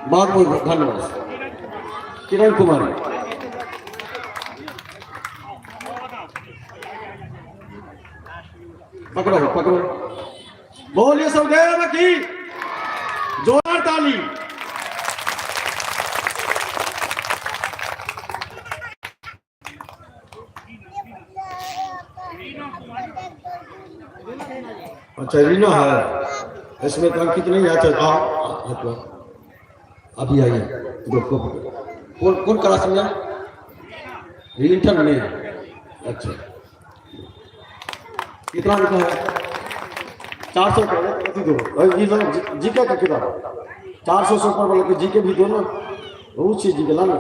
बहुत बहुत धन्यवाद। किरण कुमारी, पकड़ो पकड़ो। बोलिए सौदेव की जोरदार ताली। अच्छा रीना है इसमें तो अंकित नहीं है। अच्छा अभी आइए। कौन कौन क्लास में? इंटर में। अच्छा कितना लिखा है? 400 दो जीके का किताब 400 से ऊपर वाले को जीके भी दो ना। बहुत चीज जीके लाना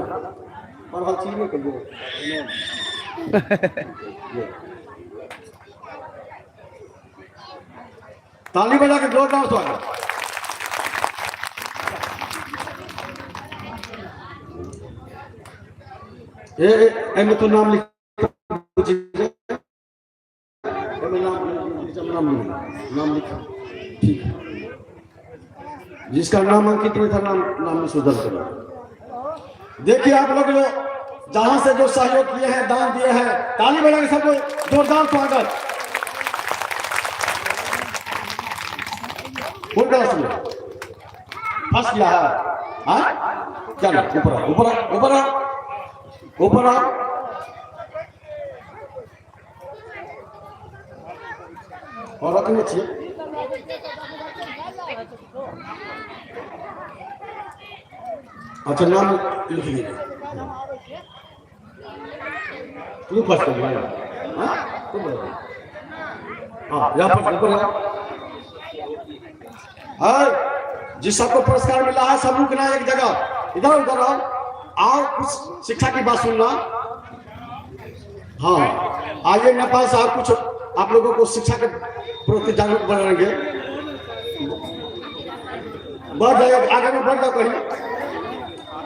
पर हर चीज में कर दो। ताली बजा के जोरदार स्वागत। ए तो नाम लिख नाम लिखा ठीक है। जिसका नाम अंकित नहीं था नाम में सुधर करो। देखिए आप लोग जहां से जो सहयोग किए हैं, दान दिए हैं, ताली बजा के सबको जोरदार स्वागत। कौन क्लास में फंस गया है? क्या ना ऊपर ऊपर ऊपर ऊपर और रखने चाहिए। अच्छा नाम लिख दीजिए। तू फर्स्ट कर रहा है? हाँ यहाँ पर ऊपर है। जिस सबको पुरस्कार मिला है सब रुकना एक जगह, इधर उधर आओ कुछ शिक्षा की बात सुनना। हाँ आइए नेपाल साहब कुछ आप लोगों को शिक्षा के प्रति जागरूक बनाएंगे। बढ़ जाइए आगे में, बढ़ जाओ कहीं।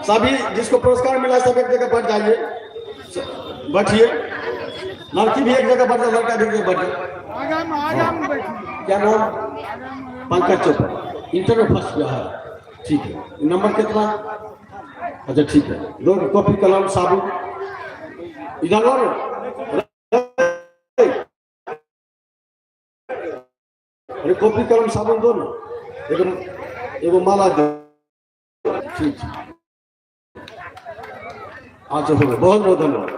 सभी जिसको पुरस्कार मिला सब एक जगह बढ़ जाइए, बैठिए। लड़की भी एक जगह बढ़ जाए, लड़का भी एक जगह बढ़ जाए। क्या नाम? पंकज चोपड़ा, इंटर में फर्स्ट किया है। ठीक है नंबर कितना? अच्छा ठीक है। दो कॉपी कलम साबुन इधर अरे कॉपी कलम साबुन दो ना, एगो माला दो। ठीक है अच्छा हो गया। बहुत बहुत धन्यवाद।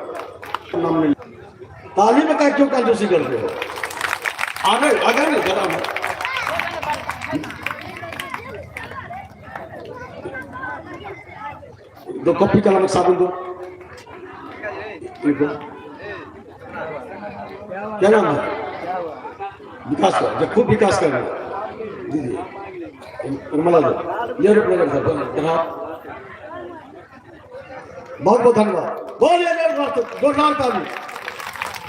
नाम नहीं ताली में क्यों कंजूसी करते हो? आगे आगे नहीं जरा में दो कॉपी कलम साबुन दो। क्या नाम है? विकास कर, जब खूब विकास कर दीजिए। मला दो ये रुपये बहुत बहुत धन्यवाद। बोलिए जोरदार ताली।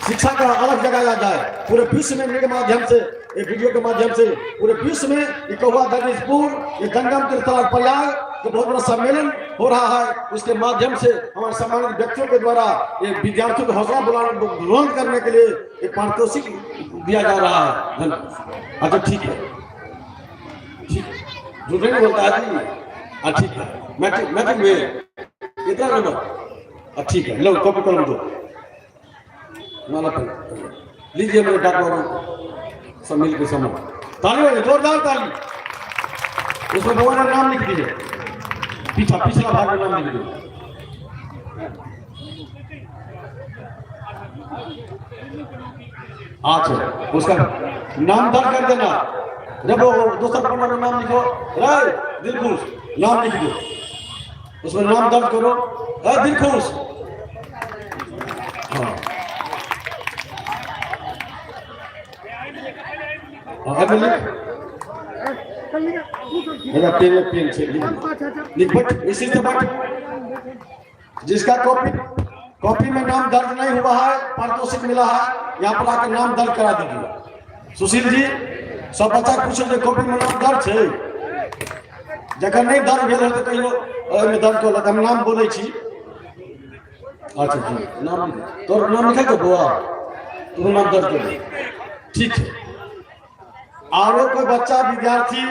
शिक्षा का अलग जगाया जाए पूरे विश्व में मेरे माध्यम से, एक वीडियो के माध्यम से पूरे विश्व में ये कौवा दरिजपुर, ये जंगम तीर्थराज प्रयाग जो बहुत बड़ा सम्मेलन हो रहा है, उसके माध्यम से हमारे सम्मानित व्यक्तियों के द्वारा ये विद्यार्थियों को हौसला बुलंद करने के लिए एक पारितोषिक दिया जा रहा है। अच्छा ठीक है, झूठ नहीं बोलता है जी। ठीक है मैट्रिक में कितना नंबर? ठीक है लो कॉपी कलम दो माला पर लीजिए। मेरे डॉक्टर सब मिल के समझ ताली वाले जोरदार ताली। उसमें भगवान का नाम लिख दीजिए, पिछला भाग में नाम लिख दीजिए। अच्छा उसका नाम दर्ज कर देना। जब वो दूसरा नंबर में नाम लिखो, दिलखुश नाम लिख दो, उसमें नाम दर्ज करो। दिलखुश पेन से लिख इसी से जिसका कॉपी में नाम दर्ज नहीं हुआ है, पारितोषिक मिला है, यहाँ पर आकर नाम दर्ज करा दीजिए। सुशील जी सब बच्चा पूछे कॉपी में नाम दर्ज है, जगह नहीं दर्ज भेल तो कहियो दर्ज कर हम नाम बोले छी। अच्छा जी नाम तोर नाम लिखा तो बुआ तू नाम दर्ज कर। ठीक है और कोई बच्चा विद्यार्थी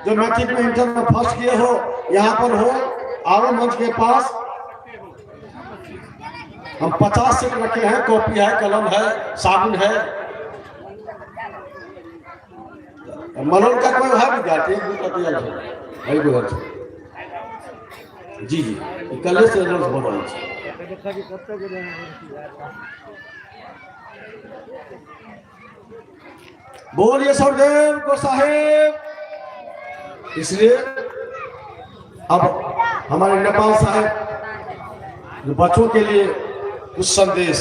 जो मैट्रिक में इंटर में फर्स्ट किए हो यहाँ पर हो आओ मंच के पास। हम 50 सीट रखे हैं, कॉपी है, कलम है, साबुन है। मनोज का कोई है विद्यार्थी भाई को जी जी कल से बोल रहे हैं। बोलिए सरदेव को साहेब। इसलिए अब हमारे नेपाल साहब जो बच्चों के लिए कुछ संदेश।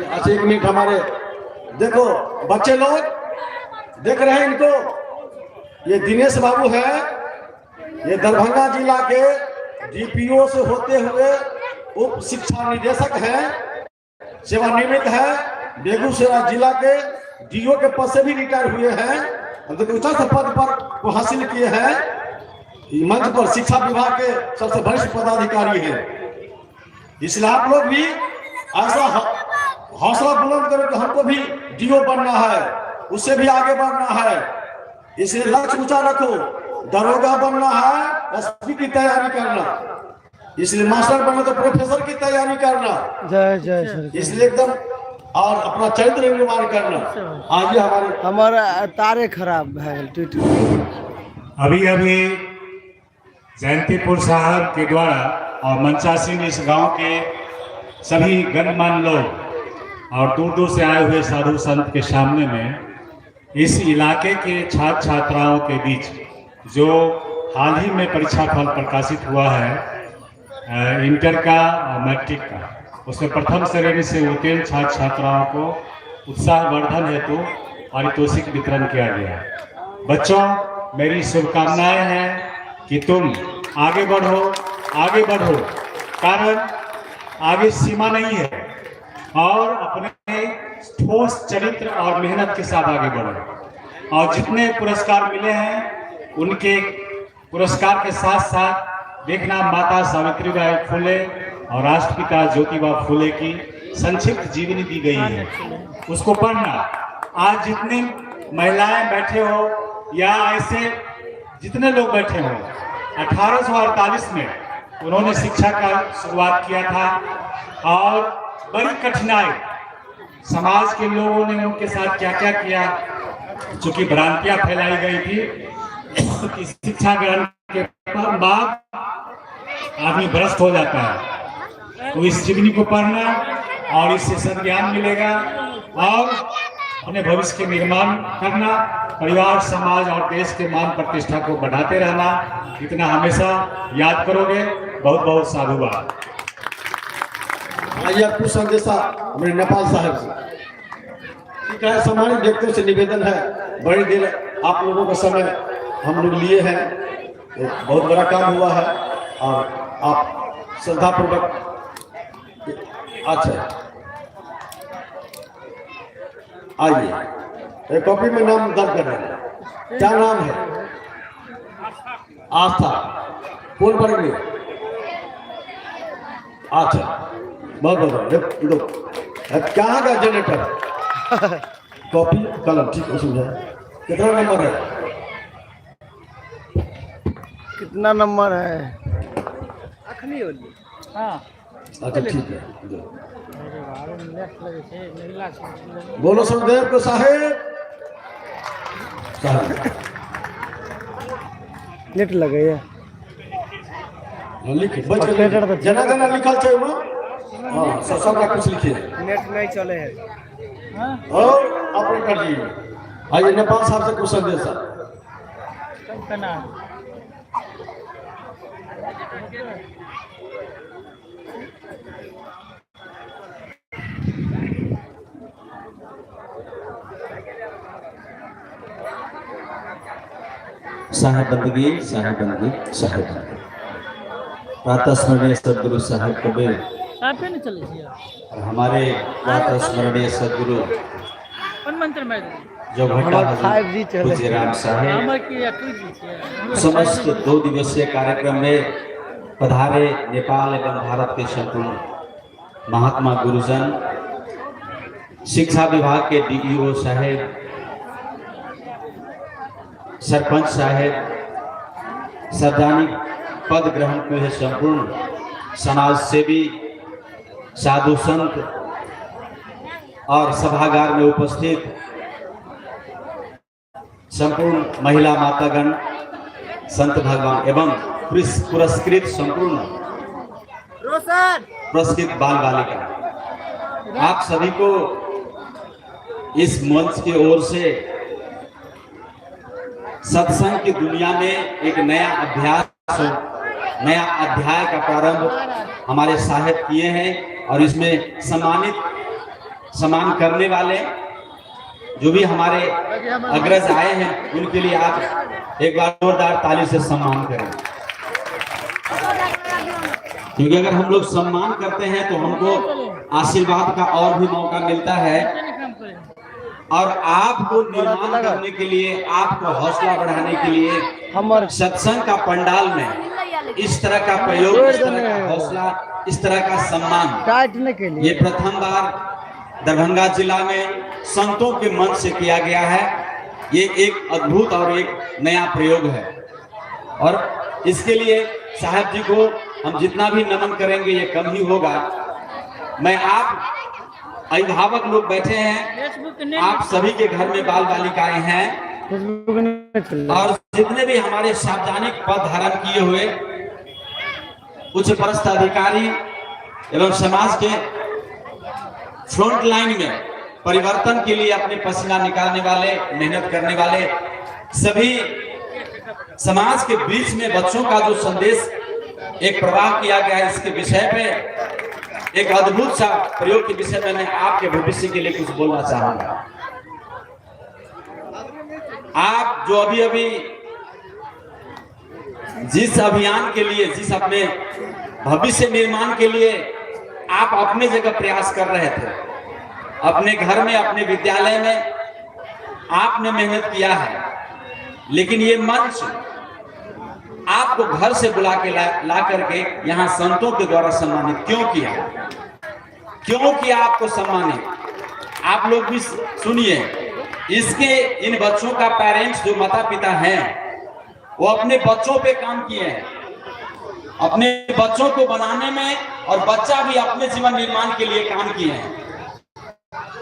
अच्छा एक मिनट, हमारे देखो बच्चे लोग देख रहे हैं इनको। ये दिनेश बाबू है, ये दरभंगा जिला के डीपीओ से होते हुए उप शिक्षा निदेशक हैं, सेवानिवृत्त है। बेगूसराय जिला के डीओ के पद से भी रिटायर हुए हैं, उच्च पद पर हासिल किए हैं। मंच पर शिक्षा विभाग के सबसे वरिष्ठ पदाधिकारी हैं। इसलिए आप लोग भी ऐसा हौसला बुलंद करो कि हमको भी डीओ बनना है, उससे भी आगे बढ़ना है। इसलिए लक्ष्य ऊंचा रखो। दरोगा बनना है, एसपी की तैयारी करना। इसलिए मास्टर बनना तो प्रोफेसर की तैयारी करना। जय जय सर। इसलिए एकदम और अपना चरित्र निर्माण करना। आज हमारा तारे खराब है। अभी अभी जयंतीपुर साहब के द्वारा और मंचासीन इस गांव के सभी गणमान्य लोग और दूर दूर से आए हुए साधु संत के सामने में इस इलाके के छात्र छात्राओं के बीच जो हाल ही में परीक्षा फल प्रकाशित हुआ है इंटर का और मैट्रिक का, उसमें प्रथम श्रेणी से उत्तीर्ण छात्र छात्राओं को उत्साहवर्धन हेतु पारितोषिक वितरण किया गया। बच्चों, मेरी शुभकामनाएं हैं कि तुम आगे बढ़ो, आगे बढ़ो, कारण आगे सीमा नहीं है। और अपने ठोस चरित्र और मेहनत के साथ आगे बढ़ो। और जितने पुरस्कार मिले हैं उनके पुरस्कार के साथ साथ देखना माता सावित्रीबाई फुले और राष्ट्रपिता ज्योतिबा फुले की संक्षिप्त जीवनी दी गई है, उसको पढ़ना। आज जितनी महिलाएं बैठे हो या ऐसे जितने लोग बैठे हो, 1848 में उन्होंने शिक्षा का शुरुआत किया था और बड़ी कठिनाई समाज के लोगों ने उनके साथ क्या क्या किया, चूंकि भ्रांतियां फैलाई गई थी कि शिक्षा ग्रहण के बाद आदमी भ्रष्ट हो जाता है। तो इस जीवनी को पढ़ना और इससे संज्ञान मिलेगा और अपने भविष्य के निर्माण करना, परिवार, समाज और देश के मान प्रतिष्ठा को बढ़ाते रहना, इतना हमेशा याद करोगे। बहुत बहुत साधुवाद। आइए कुछ संदेशा हमारे नेपाल साहब से। ठीक है, सम्मानित व्यक्तियों से निवेदन है, बड़ी देर आप लोगों का समय हम लोग लिए हैं, एक बहुत बड़ा काम हुआ है और आप श्रद्धापूर्वक। अच्छा आइए, कॉपी में नाम दर्ज कर रहे हैं। क्या नाम है? आस्था। कौन पढ़ेंगे? अच्छा, बहुत बहुत। कहाँ का जनरेटर? कॉपी कलम, ठीक है, समझा। कितना नंबर है? कितना नंबर है? हाँ, अच्छा ठीक है। बोलो सुखदेव को साहेब। नेट लगे है। लिख जना जना लिखल छै वो। हां, सब का कुछ लिखिए। नेट नहीं चले है। और अपने कर लीजिए। आइए नेपाल साहब से कुछ संदेश है। साहेब बंदगी, साहेब बंदगी, साहेब बंदगी। प्रातः स्मरणीय सदगुरु साहेब कबीर और हमारे प्रातः स्मरणीय सदगुरु जो घटा पूज्य राम साहेब समस्त 2 दिवसीय कार्यक्रम में पधारे नेपाल एवं भारत के संपूर्ण महात्मा गुरुजन, शिक्षा विभाग के डीईओ साहेब, सरपंच साहेब, सार्वजनिक पद ग्रहण किए हैं संपूर्ण समाज सेवी, साधु संत और सभागार में उपस्थित संपूर्ण महिला मातागण, संत भगवान एवं पुरस्कृत संपूर्ण पुरस्कृत बाल बालिका, आप सभी को इस मंच की ओर से सत्संग की दुनिया में एक नया अभ्यास, नया अध्याय का प्रारंभ हमारे साहेब किए हैं और इसमें सम्मान करने वाले जो भी हमारे अग्रज आए हैं उनके लिए आप एक बार जोरदार ताली से सम्मान करें, क्योंकि अगर हम लोग सम्मान करते हैं तो हमको आशीर्वाद का और भी मौका मिलता है और आपको निर्माण करने के लिए, आपको हौसला बढ़ाने के लिए हमारे सत्संग का पंडाल में इस तरह का प्रयोग, इस तरह का हौसला, इस तरह का सम्मान काटने के लिए ये प्रथम बार दरभंगा जिला में संतों के मन से किया गया है। ये एक अद्भुत और एक नया प्रयोग है और इसके लिए साहब जी को हम जितना भी नमन करेंगे ये कम ही होगा। मैं आप अभिभावक लोग बैठे हैं, आप सभी के घर में बाल बालिकाएं हैं और जितने भी हमारे सार्वजनिक पद धारण किए हुए उच्च पदस्थ अधिकारी एवं समाज के फ्रंट लाइन में परिवर्तन के लिए अपने पसीना निकालने वाले, मेहनत करने वाले सभी समाज के बीच में बच्चों का जो संदेश एक प्रवाह किया गया है, इसके विषय पे एक अद्भुत सा प्रयोग के विषय में मैं आपके भविष्य के लिए कुछ बोलना चाहूंगा। आप जो अभी अभी जिस अभियान के लिए, जिस अपने भविष्य निर्माण के लिए आप अपने जगह प्रयास कर रहे थे, अपने घर में, अपने विद्यालय में आपने मेहनत किया है, लेकिन ये मंच आपको घर से बुला के ला करके यहाँ संतों के द्वारा सम्मानित क्यों किया? क्यों किया आपको सम्मानित? आप लोग भी सुनिए। इसके इन बच्चों का पेरेंट्स जो माता पिता हैं वो अपने बच्चों पे काम किए हैं, अपने बच्चों को बनाने में, और बच्चा भी अपने जीवन निर्माण के लिए काम किए हैं।